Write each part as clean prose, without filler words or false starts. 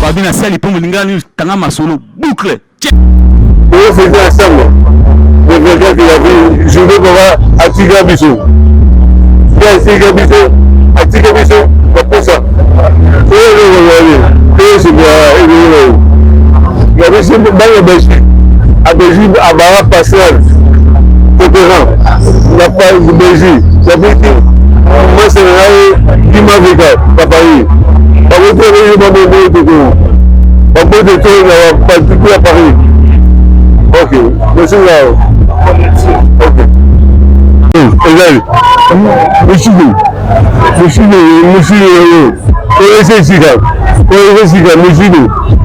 Babina Sali pour Mulingani, Tangama Solo, boucle. On faisait ensemble. Le quelqu'un qui a vu, je veux qu'on va à Tigabissou. Il y a Tigabissou, à Tigabissou, pour ça. Il y avait ce dans le Belgique, à Belgique, à Barra Pascal, Cotéran, il n'y a pas de Belgique. Il y a beaucoup de moi, c'est là qui m'a vécu, à Paris. Par contre, il y a beaucoup de temps. Beaucoup de temps, il n'y a pas du tout à Paris. Ok, monsieur là. Ok. Monsieur,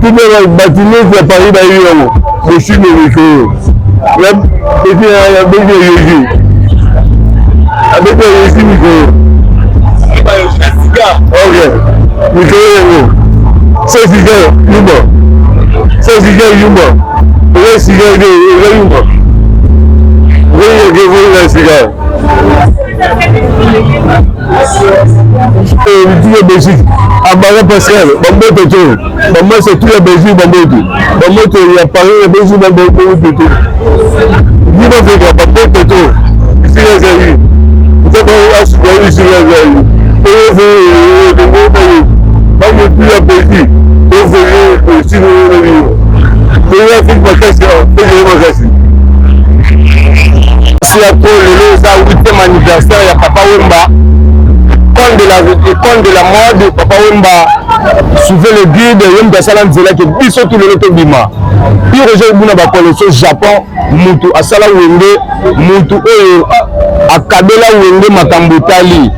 tout le bâtiment qui a Paris d'ailleurs, monsieur le micro. Il y a beaucoup de régies. Avec le récit micro. Ok. Micro. C'est cigare, Yumba. C'est cigare, Yumba. Le cigare de Yumba. Oui, il y a un cigare. Tout le Belgique. À Barra Pascal, Bambo Toto. Bambo c'est tout le Belgique, Bambo Toto. Bambo Toto, il y a Paris, le Belgique, Bambo Toto. Yumba fait quoi, Bambo Toto. Ici, les amis. Vous avez assuré ici, les amis. Vous avez Bambo tout le Belgique. Vous avez aussi le Belgique. Vous avez fait ma question. Vous avez ma question. C'est après le 8e anniversaire, il y a Papa Wemba. École de la mode, Papa Wemba. Souvent le guide, Wemba Salam Zela qui est biso tout le loto bima. Puis Roger Bouna va connaître au Japon, Moutou Asala Wende, Moutou Akabela Wende Makambotali.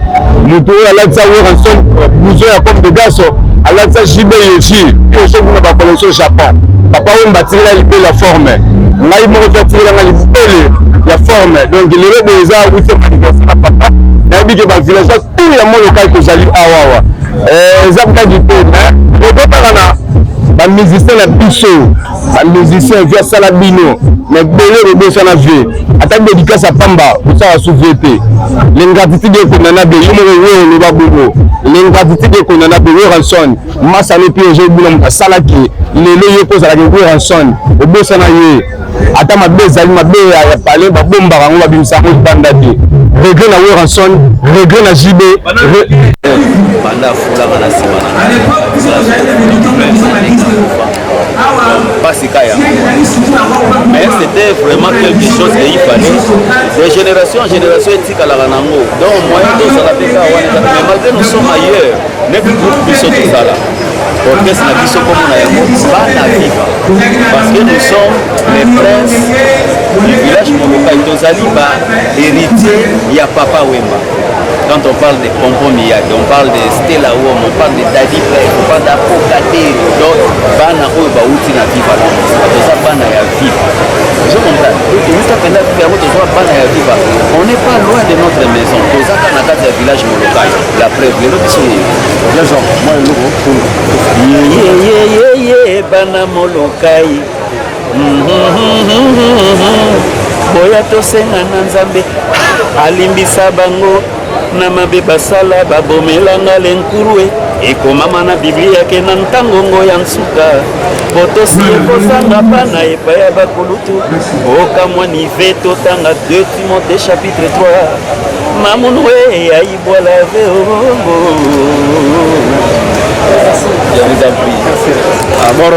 Moutou Alatsa Weranson, Bouzo ya comme de garçon, Alatsa Jibe Yoshi. Puis Roger Bouna va connaître au Japon. Papa Wemba tire la forme. Là il m'a retiré la forme. Donc il est déjà 8e anniversaire papa. Il y a des villageois, tout le monde local que j'allais à Zabka du Pôle. Les musiciens, les bichos, les musiciens, via Salabino, les belés, les beaux salafés. Attaque dédicace à Pamba, pour ça, la souveraineté. L'ingratitude de Konanabe, le Babouno. L'ingratitude de Konanabe, le Ranson. Massale Pioje, Boulom, Salaki, les Léopos à la Guerre Ranson, le beau Sanaye. Attends, ma belle Zali, ma belle, il y a parlé, ma bombe, on va bien s'arrêter, Bandadi. Regret na Weranson, regret na JB. Banda Fula na Simana. Pas si kaya. Mais c'était vraiment quelque chose qu'il fallait. De génération en génération, éthique à la Ranango. Donc, moyen de ça, mais malgré nous sommes ailleurs, n'est plus groupe qui sont tout ça là. Orchestre na biso comme on a Bana Viva. Parce que nous sommes les princes du village Molokai. Tozali ba héritier, il y a Papa Wemba. Quand on parle de Pompon Miyake, on parle de Stella Wom, on parle de Daddy Play, on parle d'Apokate. Donc, Bana Oeba Outi na Viva. C'est Bana ya Viva. Je comprends. On n'est pas loin de notre maison. Tozaka na kati ya village Molokai. La preuve, le lobi sont moi le logo. Bana Molokai. Boya tosenga na Nzambe alimbisa bango na mabe basala babomelanga lenkurue ekomama na Biblia ke na ntangongo ya nsuka botosi ekozanga pana epai ya bakulutu okamwa nive totanga 2 Timothée chapitre 3 mamunu we aibwala veongo. Je vous en prie. Amor.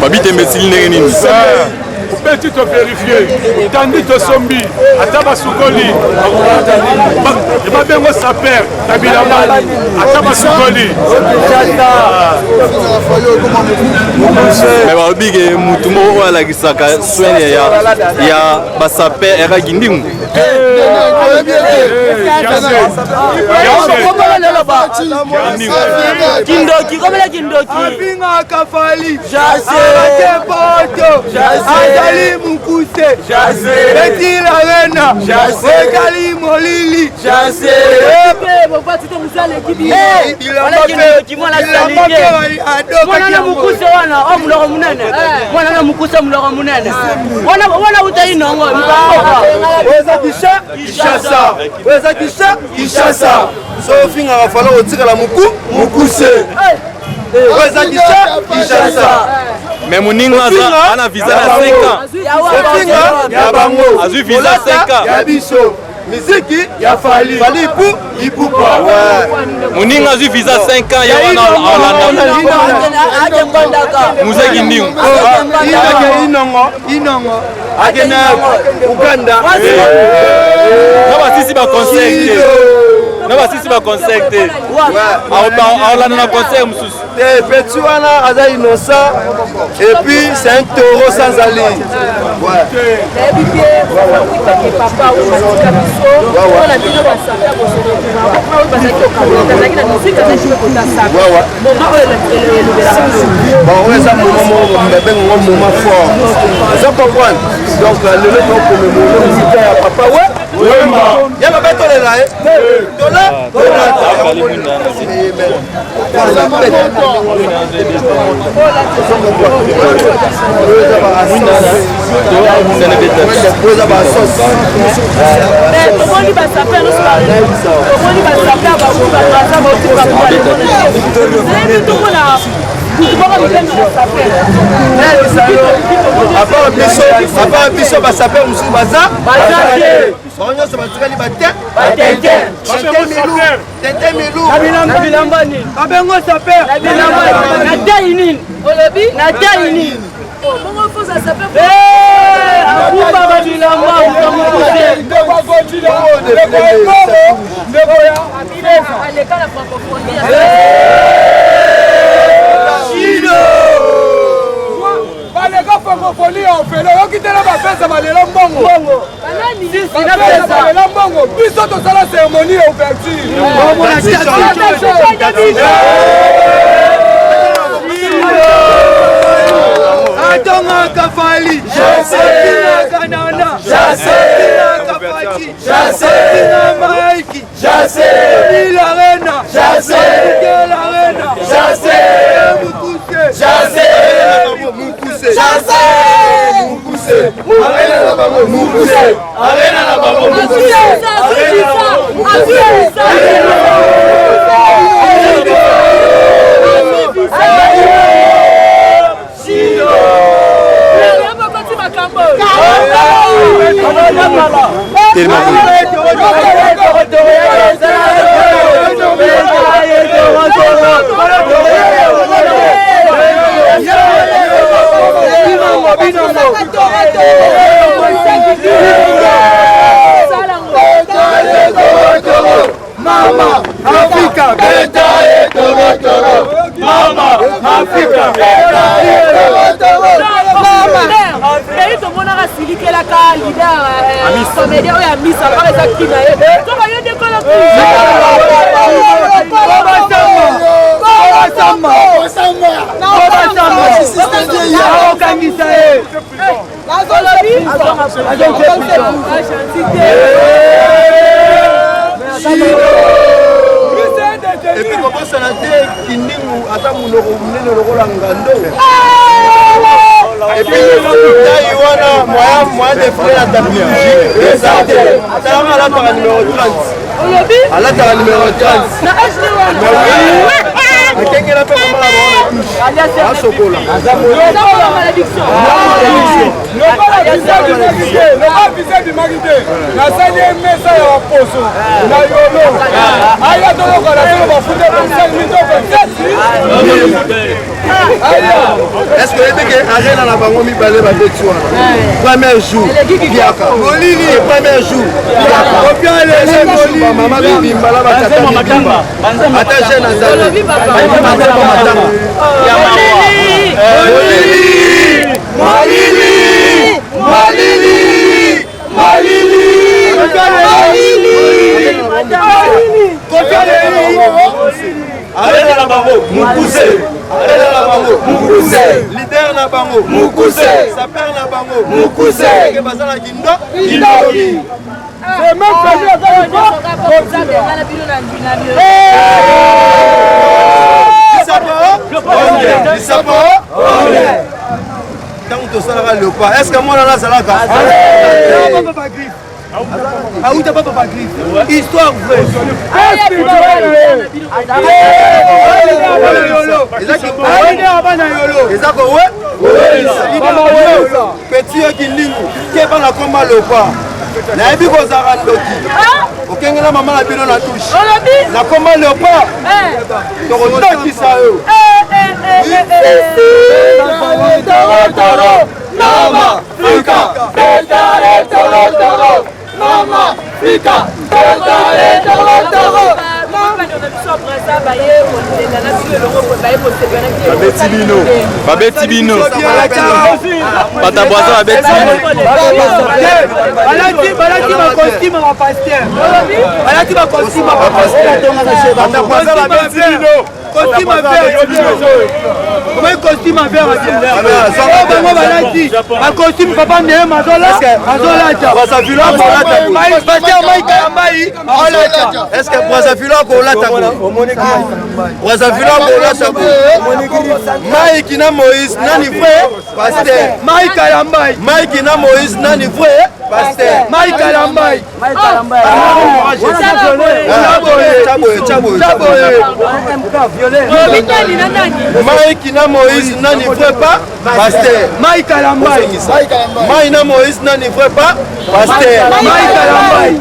Babi tembesi nini? Tu te vérifier, tandis que Sombi, Ataba Soukoli, Babengo Saper, Tabilama, Ataba Soukoli. Mais Babi, Moutumo, la Gisaka, Sonia, ya Basaper, Era Ginding. Kindoki, comme la Kindoki. Avinga Kafali. Jassé. Poto. Azali Mukuse. Jassé. Betty Larena. Jassé. Kali Molili. Jassé. mwana mukuse wana omuloko munene mwana na mukuse muloko munene wana utayi nongo weza Kishasa sofinga wafala otikala mukuse weza Kishasa mais Moninga ana visa na 5 ans ya bango azui visa 5 ans ya biso miziki ya fali ipupa Moninga azui visa 5 ans ya wana Holanda Muzeki Ndingu inongo agena Uganda Naba sisi ba concert te. Aolanda na concert mususu. Petit wana aza innocent et puis c'est un taureau sans allure. Moment fort. Vous comprenez? Donc le papa ouais. Il y a un peu de là. Mama Africa, beta et toro. Mama Africa, beta et toro. Mama. Pays tout le monde a silike la leader. Comédien ou Miss par les actifs. Tu vas y décoller. Et puis comment ça n'a été Kindingu ata munoko munene lokola ngando. Et puis Taïwana moyen de frère à Tablier. Exactement. Taïwana là par numéro 30. À là par numéro 30. Quelqu'un qui a fait comment la chocolat. Malédiction. Du magité, la scène messa ya poso na yolo aya to ko la to ba fude ko 5 minutes ko 7 est-ce que ete ke arena na bango mi balé ba tetuana premier jour biaka molili premier jour biaka bien les molili mama bibi mbala ba tata matamba ata jeune azali matamba matamba ya Arrête la bango, Mukuse. Arrête la bango. Mukuse. Leader na bango. Mukuse. Saper na bango. Mukuse. Que bazala kindo. Kindoki. C'est même famille à le pas. Est-ce que moi là ça là ah oui, t'as pas papa griffe. Histoire vraie. Petit qui ligne, qui va la combat le pas. La vie vous a rendu. Ok, la maman a bien la touche. La combat le pas. Donc on qui ça eux. Mama, Fika, Mama, Fika, Babeti Bino. Pataboisa Babeti Bino. Balati ma costume à pasteur. Balati ma costume à pasteur. Pataboisa Babeti Bino. Costume à verre. Comment costume à verre? Bango balati. Ma costume papa ne mazola. Mazola. Brasavila ko lata. Pasteur Mike Ambai. Est-ce que Brasavila ko lata? Brasavila ko lata. Mike na Moïse nani frère? Pasteur. Mike Alambai. Mike na Moïse nani frère? Pasteur. Mike Alambai. Mike na Moïse nani frère pas? Pasteur. Mike Alambai. Mike na Moïse nani frère pas? Pasteur. Mike Alambai.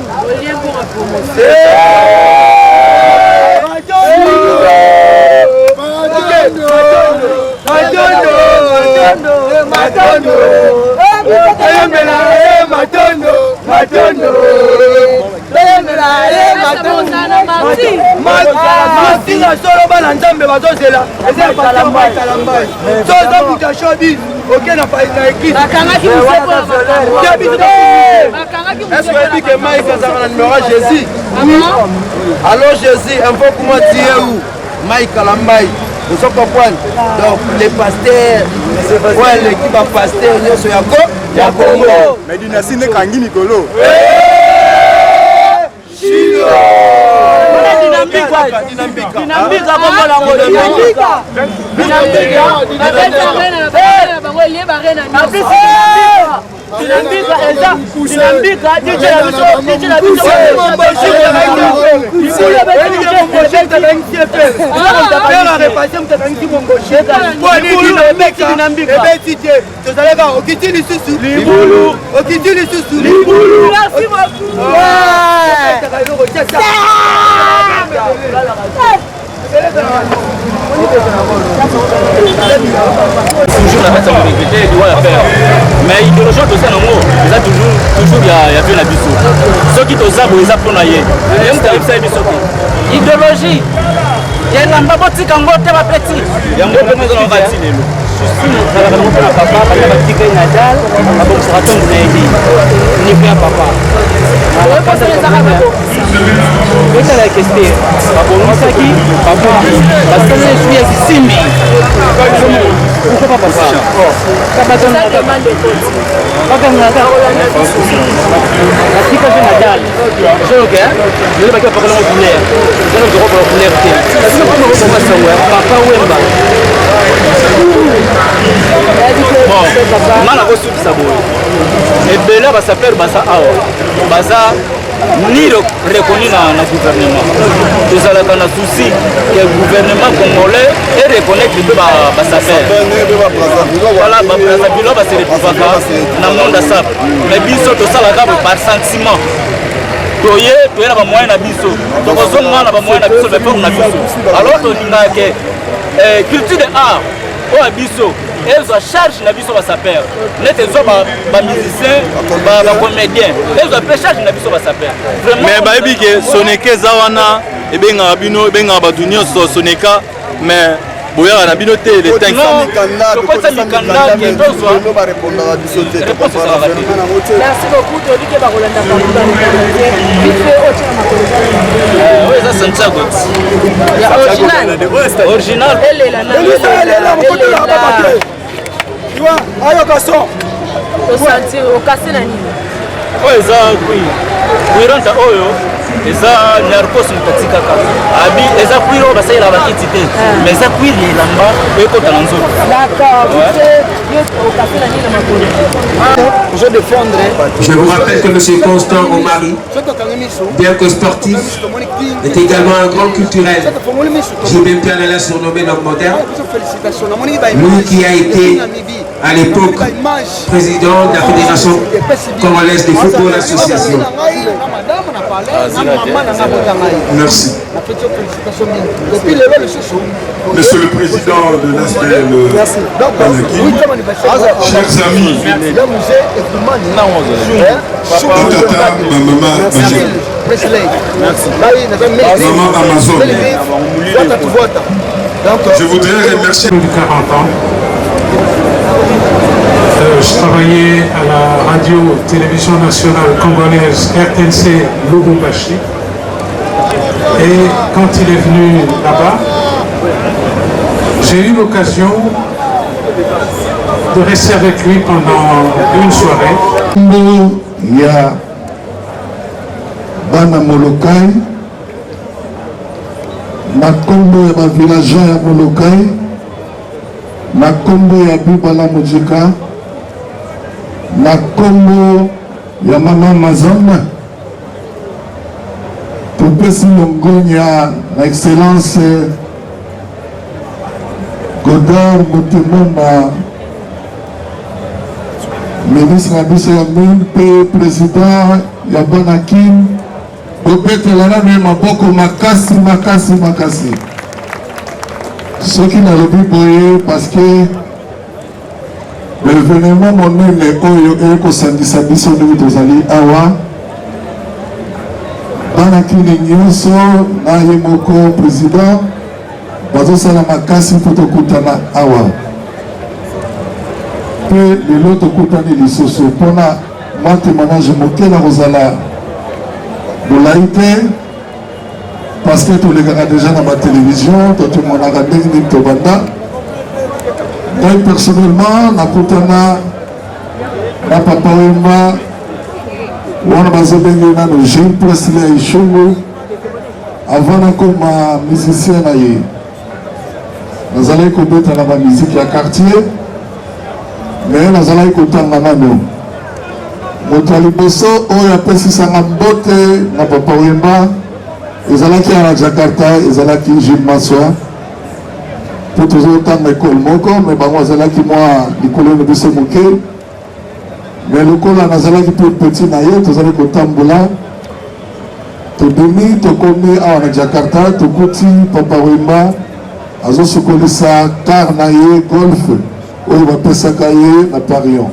Martina solo bana nzambe bazozela eza Kalambai soza buta shobis ok na équipe est-ce que dit que Mike a un numéro Jésus? Alors Jésus, un peu comment dire où Mike Kalambai. Vous comprenez? Donc les pasteurs, ouais, l'équipe a pasteur, nous sommes à Congo. Mais dynastie n'est qu'un Nikolo. Toujours la façon de recruter, il doit la faire. Mais idéologie aussi en gros, il y a toujours il y a bien la biseau. Ceux qui te savent, ils apprennent à y aller. Idéologie. Il y a un babo qui kango te ba petit. Il y a un babo qui kango te lelo. Kala kango na papa, kala ba tika na dal, abo sera ton na idi. Ni bien papa. Alors pas ça les arabes. Qu'est-ce la question? Abo musaki, papa. Parce que je suis ici Simbi. Pourquoi pas papa? Papa donne la demande de côté. Papa na ka. La tika na dal. Je OK. Je vais pas parler en couleur. Je vais pas parler en couleur. Papa Wemba. Bon, mal à vous sur ça. Et Bella va s'appeler Basa Ao. Basa ni reconnu dans le gouvernement. Nous allons dans un souci que le gouvernement congolais est reconnaître que Basa faire. Voilà, Brazzaville va se retrouver dans le monde de ça. Mais biso tout ça là par sentiment. Toye na ba moyen na biso. Donc ozonga na ba moyen na biso mais pas na biso. Alors to linga ke culture de art o abiso ezo charge na biso ba saper. Net ezo ba musicien, ba comédien. Ezo pe charge na biso ba saper. Mais ba ebi ke soneke zawana ebenga bino ebenga ba dunyo soneka mais boyaka na bino te le temps tokotisa mikanda ke tozwa réponse ezalaka te. Merci beaucoup toyebi ke bakolanda bakuta vite otina makolo oyo eza Santiago ya original elela ayoka son osentir okase na nini oyo eza kuiranta oyo eza narcos mutati kaka abi eza cuir oyo basalelaka bakiti te mais eza cuir ya elamba ekota na nzoto. Je vous rappelle que M. Constant Omari, bien que sportif, est également un grand culturel. J.B. Piana l'a surnommé l'homme moderne. Lui qui a été à l'époque président de la Fédération congolaise de football association. Merci. Monsieur le président de l'ASBL Banaki, chers amis, Tata, ma maman, maman Amazon, je voudrais remercier. 40 ans. Je travaillais à la radio-télévision nationale congolaise RTNC Lubumbashi. Et quand il est venu là-bas, j'ai eu l'occasion de rester avec lui pendant une soirée. Il y a Bana Molokai, Makombo et ma villageois à Molokai, Makombo et Bibala Mojika, Makombo et Mama Mazon, pour Pessi Mongonia, l'excellence Godard Motemona, ministre Abissa Yamin, président Yabanakim, Bopete Lana Maboko Makasi, Makasi, Makasi. Ce qui n'a pas boyé parce que l'événement monnaie les Oyo et Kosandisa Bisso de Tozali Awa. Banakini Nyonso, Nayemoko, président, Bazosala Makasi Fotokutana Awa. Pe lelo tokutani lisusu mpona mwa témoignage moke na kozala bolai te parce que tolekaka déjà na batélévision totemonaka ndenge nini tobanda. Ngai personnellement nakutana na papa wemba wana bazobenge nano Gilles Presley Ishungu avant nakoma musicien na ye nazalaki kobeta na bamiziki ya quartier mais nazalaki kotanga nano moto ya liboso oyo apesisanga mbote na papa wemba ezalaki ya na Jakarta ezalaki Gilles Maswa po tozotanga ekole moko me bango azalaki mwa likolo na biso moke mais lokola nazalaki mpe petit na ye tozali kotambola tobimi tokomi awa na Jakarta tokuti papa wemba azosokolisa car na ye golf oyo bapesaka ye na parion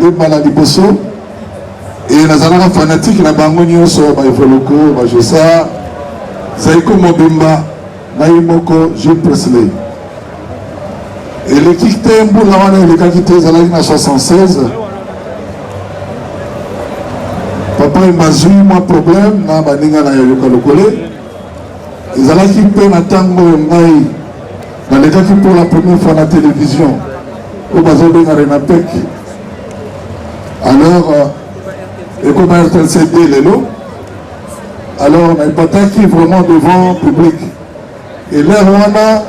ebala liboso e nazalaka fanatique na bango nyonso baevoloko bajosa zaiko mobimba na ye moko Gilles Presley eleki te mbula wana elekaki te ezalaki na 76 papa emazwi mwa problème na baninga na yoyoka lokole ezalaki mpe na ntango oyo ngai nalekaki pour la première fois na télévision oyo bazobenga Renapec alors ekoma RTLCD lelo alors naepataki vraiment devant public et l'air wana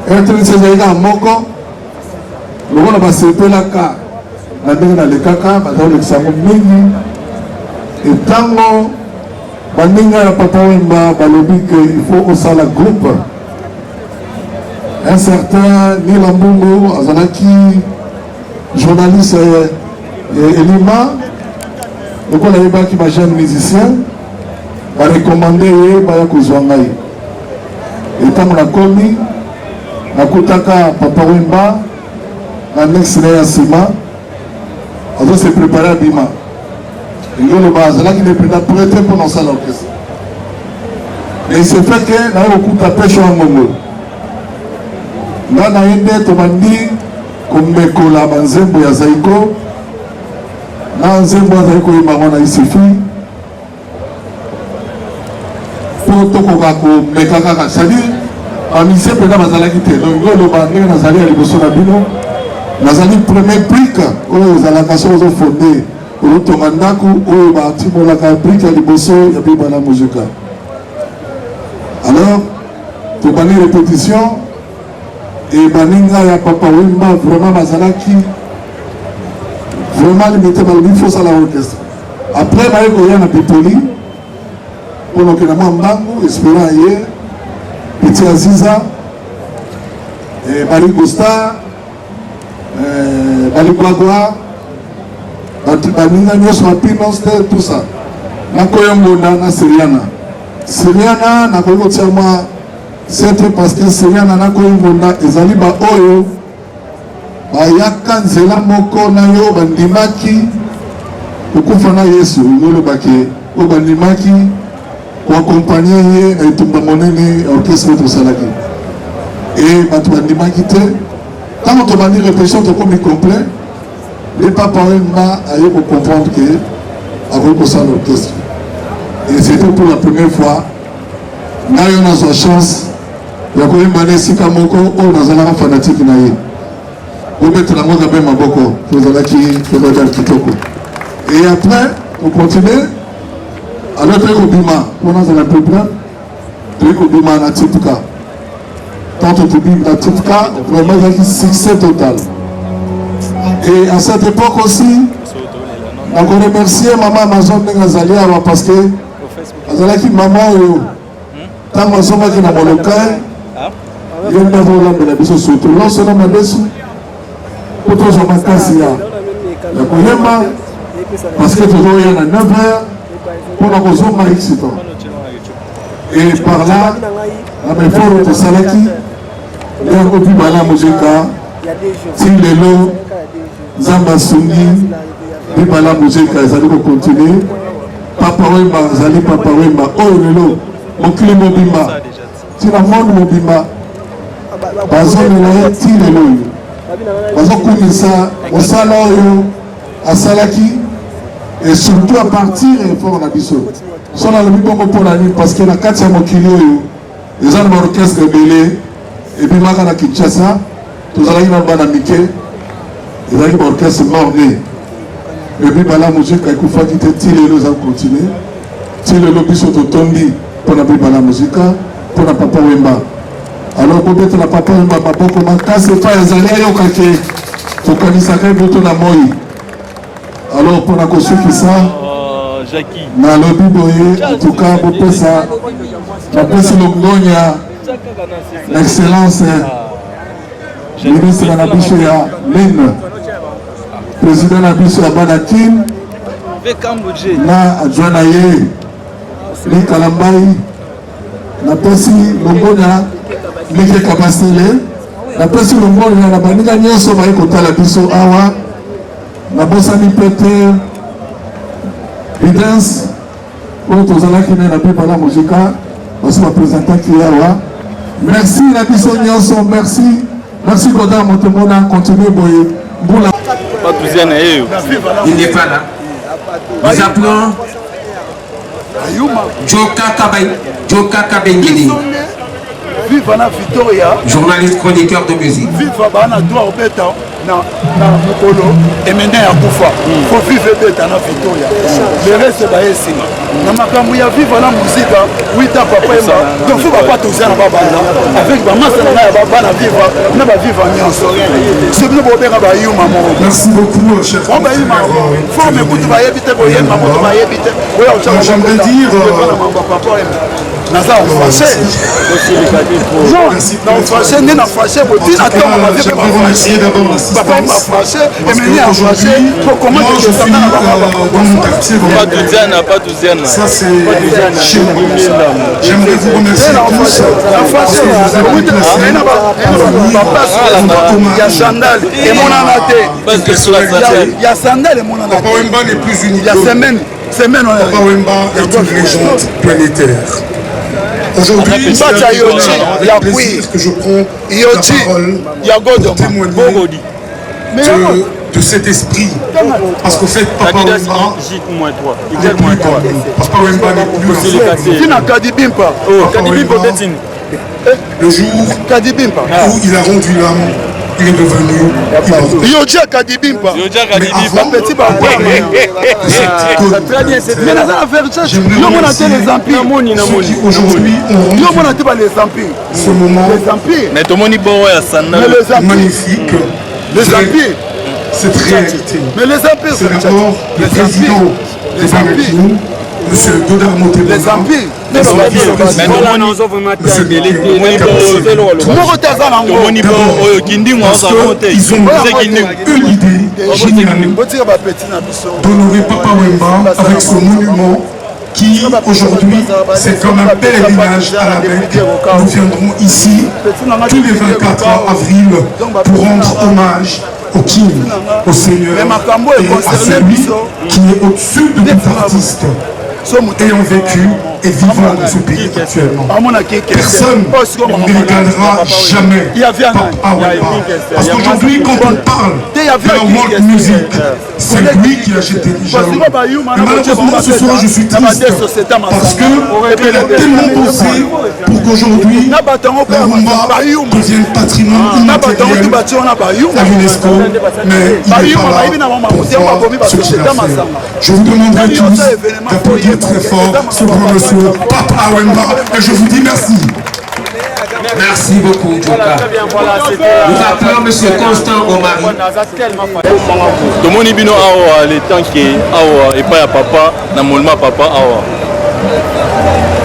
RTLC ezalika moko lokola basepelaka na ndenge nalekaka bazolekisa yango mingi etango baninga ya papa wemba balobi ke il faut osala groupe. Un certain Nila Mbungu azalaki journaliste Elima lokola yebaki ba jeune musicien barekomande ye baya kozwa ngai etango nakomi nakutaka papa wemba na next na ya nsima azose prépare abima engoloba azalaki prêté mpona osala orchestre mais il se fait que naye kokuta pesho ya ngongolo nga na ye nde tobandi komekola banzembo ya Zaiko na nzembo ya Zaiko yemba wana isifi po tokoka komeka kaka c'est-à-dire bamisie mpena bazalaki te donc oloba ndenge nazali ya liboso na bino nazali premier brique oyo ezalaka so ozofonde ozotonga ndako oyo batimolaka brique ya liboso ya bibala muzika. Alors tobandi répétition et baninga ya Papa Wemba vraiment bazalaki vraiment limité balobi faut ça la orchestre. Après baye koya na Pipoli pour que na mbangu espérant ye Petit Aziza et Bali Costa Bali Kwagwa baninga nyonso bapinos tout ça nakoyongonda na Siriana nakoki kotia mwa centre parce que Siriana nakoyongonda ezali baoyo bayaka nzela moko na yo bandimaki okufa na Yesu olobaki oyo bandimaki koakompagne ye na etumba monene orchestre tosalaki e bato bandimaki te ntango tobandi répétition tokomi complet le Papa Wemba aye kocomprendre ke akoki kosala orchestre et c'était pour la première fois nga yo nazwa chance ya koyemba na esika moko oyo nazalaka fanatique na ye obetela ngo kabe maboko tozalaki tozalaki kitoko et après on continue alors toyei kobima mpona azala problème toyei kobima na tipka tanto tobima na tipka vraiment ezalaki succès total et à cette époque aussi nakoremercier mama Amazon ndenge azali awa parce que azalaki mama oyo ntango azongaki na molokai ye nde azolambela biso surtout losona madesu po tozwa makasi ya koyemba parce que tozoya na 9h mpona kozonga excitant et par là na baefort tosalaki nde yakopi bala muzika ti lelo nzambe asungi bibala muzika ezali kocontinue Papa Wemba azali Papa Wemba oyo lelo mokili mobimba tina monde mobimba bazomela ye ti lelo oyo bazokumisa mosala oyo asalaki et surtout à partir fort na biso so nalobi bongo mpona nini parce que na kati ya mokili oyo eza na baorchestre ebele ebimaka na Kinshasa tozalaki na bana mike ezalaki baorchestre morne ebi bala muzika ekufaki te ti lelo eza kocontinue ti lelo biso totondi mpona bibala muzika mpona Papa Wemba. Alors kobetela Papa Wemba maboko makasi epai ezali ayokaki tokanisaka eboto na moi. Alors mpona kosukisa nalobi boye en tout cas bopesa bapesi longonya na excellence ministre na biso ya mine président na biso ya Banakin na adjoint na ye Likala Mbai napesi longonya Mike Kabasele napesi longonya na baninga nyonso baye kotala biso awa nabosani Peter Bidens oyo tozalaki na bibala muzika basi bapresentaki awa merci na biso nyonso merci Goda Motomona continue boye mbula. Il n'est pas là. Nous appelons Joka Kabengeli, journaliste chroniqueur de musique. na mokolo emene ya kufa fo vive beta na Victoria le reste ba esinga na makambo ya vive na muzika wita papa ema donc fo ba toza na babana avec ba masa na ya babana vive na ba vive nyonso c'est bien bo beka ba yuma mo. Merci beaucoup cher on ba yuma fo me kutu ba yebite bo yema mo ba yebite j'aimerais dire papa ema naza fâché non fâché n'est pas fâché pour dire attends on va dire papa m'a fâché et maintenant a fâché pour comment je suis dans mon quartier pas douzième ça c'est chez moi j'aimerais vous remercier il y a Sandal et mon anaté il y a Sandal et mon anaté Papa Wemba n'est plus unique il y a semaine Papa Wemba est une légende planétaire Aujourd'hui, c'est un plaisir que je prends la parole pour témoigner de cet esprit. Parce qu'au fait, Papa Wemba n'est plus le jour où il a rendu l'âme, il est devenu immortel. Yodia Kadibimpa. Mais avant, aujourd'hui ce moment magnifique, les empires, cette réalité. Mais les empires, c'est d'abord le président des Américains, Monsieur Godard Montebona. Les empires. Parce qu'ils ont une idée géniale d'honorer Papa Wemba avec ce monument qui aujourd'hui c'est comme un pèlerinage à la Mecque. Nous viendrons ici tous les 24 avril pour rendre hommage au King, au Seigneur et à celui qui est au-dessus de tout artiste ayant vécu et vivant dans ce pays actuellement. Personne ne regardera jamais Papa Wemba. Parce qu'aujourd'hui, quand on parle de la world music, c'est lui qui a jeté les jalons. Mais malheureusement, ce soir, je suis triste parce qu'il a tellement posé pour qu'aujourd'hui, la rumba devienne patrimoine immatériel à l'UNESCO, mais il n'est pas là pour voir ce qu'il a fait. Je vous demanderai tous d'applaudir très fort ce grand monsieur Papa Wemba et je vous dis merci. Merci beaucoup, Djoka. Nous appelons M. Constant Omari. Tomoni bino awa le temps que awa et pas ya papa na monument papa awa.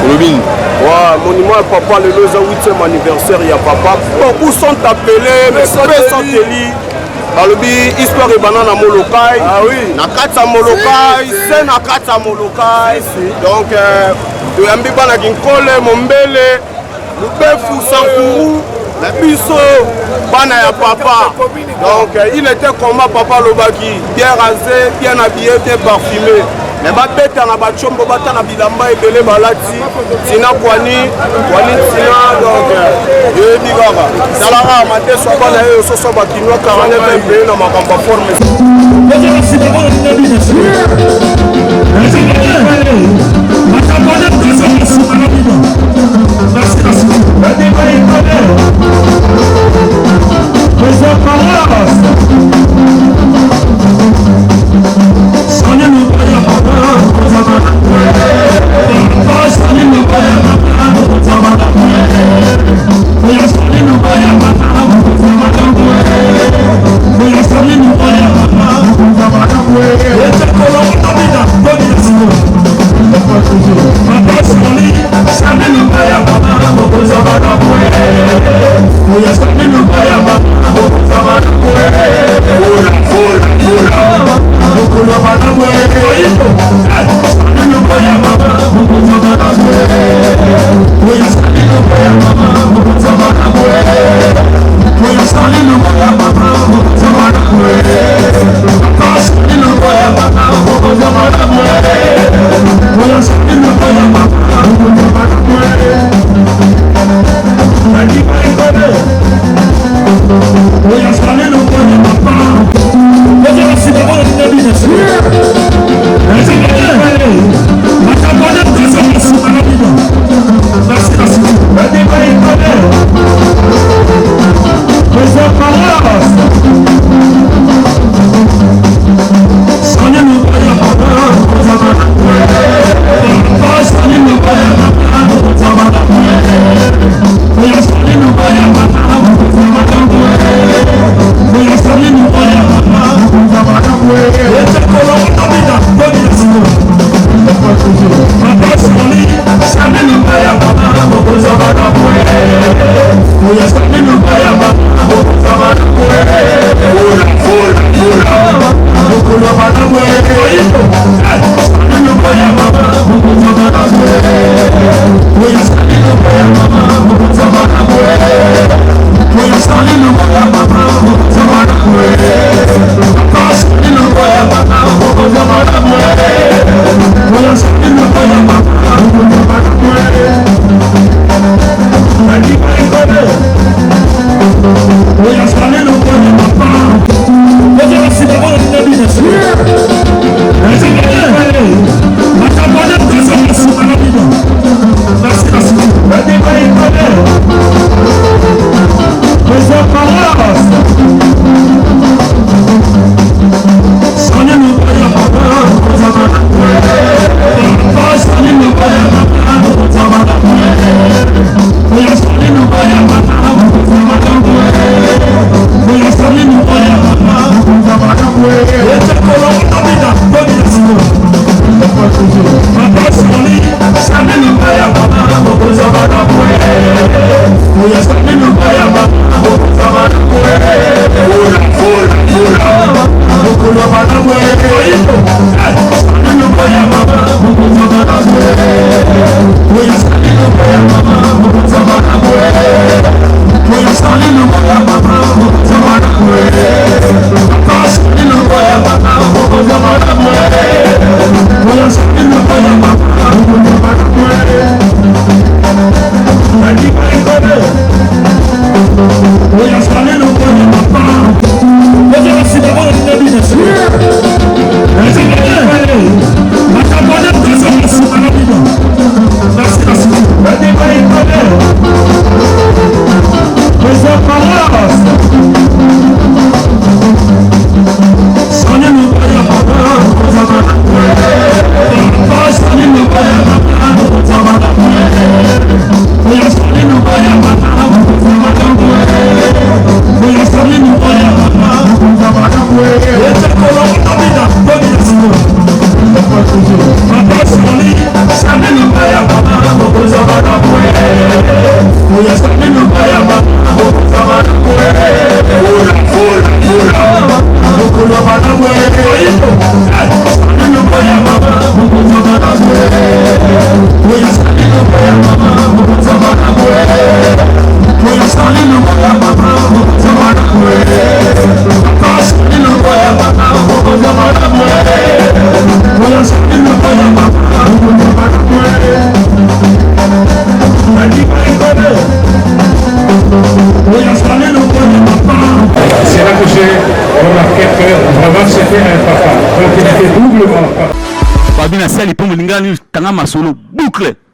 Robin. Ouais, monument à papa le 8e anniversaire il y a papa. Beaucoup sont appelés, mais sont élus. Balobi histoire et banana molokai. Ah oui. Na katsa molokai, c'est na katsa molokai. Donc de ambiba na kinkole mombele. Lubefu Sankuru, la biso, bana ya papa. Donc il était comme papa Lobaki, bien rasé, bien habillé, bien parfumé. Mais bête na bachombo bata na bilamba ebele balati, tina kwani tina donc yebi baba. Salara maté so bana yo so so bakinwa 49 mpe na makamba forme. Voilà, C'est là que j'ai remarqué que vraiment c'était un papa. Donc il était doublement papa. Babina Sali pour Mulingani, Tanga Masolo, boucle.